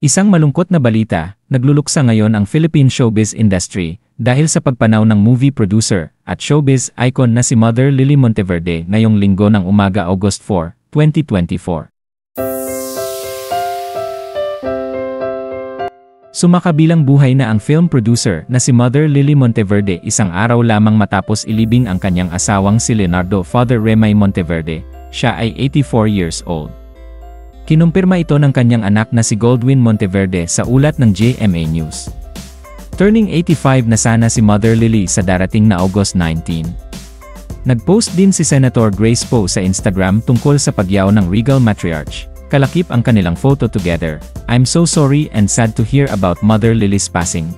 Isang malungkot na balita, nagluluksa ngayon ang Philippine showbiz industry dahil sa pagpanaw ng movie producer at showbiz icon na si Mother Lily Monteverde ngayong linggo ng umaga August 4, 2024. Sumakabilang buhay na ang film producer na si Mother Lily Monteverde isang araw lamang matapos ilibing ang kanyang asawang si Leonardo Father Remy Monteverde. Siya ay 84 years old. Kinumpirma ito ng kanyang anak na si Goldwyn Monteverde sa ulat ng GMA News. Turning 85 na sana si Mother Lily sa darating na August 19. Nagpost din si Senator Grace Poe sa Instagram tungkol sa pagyaw ng Regal Matriarch. Kalakip ang kanilang photo together. "I'm so sorry and sad to hear about Mother Lily's passing.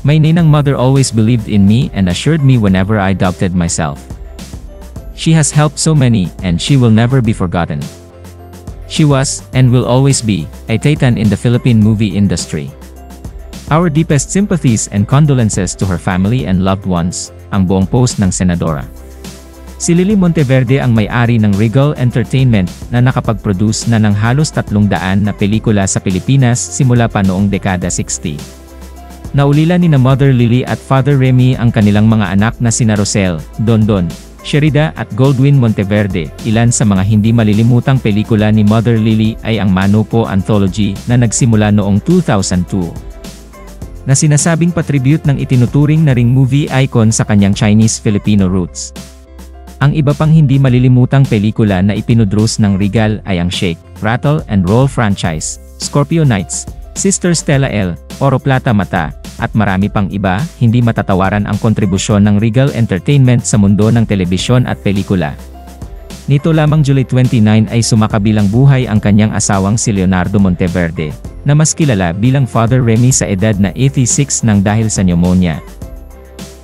My ninang mother always believed in me and assured me whenever I doubted myself. She has helped so many and she will never be forgotten. She was, and will always be, a titan in the Philippine movie industry. Our deepest sympathies and condolences to her family and loved ones," ang buong post ng senadora. Si Lily Monteverde ang may-ari ng Regal Entertainment na nakapag-produce na ng halos 300 na pelikula sa Pilipinas simula pa noong dekada 60. Naulila ni Mother Lily at Father Remy ang kanilang mga anak na sina Rosel, Dondon, Sherida at Goldwyn Monteverde. Ilan sa mga hindi malilimutang pelikula ni Mother Lily ay ang Mano Po Anthology na nagsimula noong 2002. Na sinasabing patribute ng itinuturing na ring movie icon sa kanyang Chinese-Filipino roots. Ang iba pang hindi malilimutang pelikula na ipinudrus ng Regal ay ang Shake, Rattle and Roll franchise, Scorpio Nights, Sister Stella L, Oro Plata Mata, at marami pang iba. Hindi matatawaran ang kontribusyon ng Regal Entertainment sa mundo ng telebisyon at pelikula. Nito lamang July 29 ay sumakabilang buhay ang kanyang asawang si Leonardo Monteverde, na mas kilala bilang Father Remy sa edad na 86 nang dahil sa pneumonia.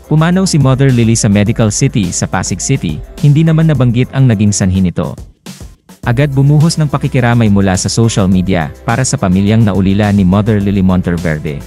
Pumanaw si Mother Lily sa Medical City sa Pasig City, hindi naman nabanggit ang naging sanhi nito. Agad bumuhos ng pakikiramay mula sa social media para sa pamilyang naulila ni Mother Lily Monteverde.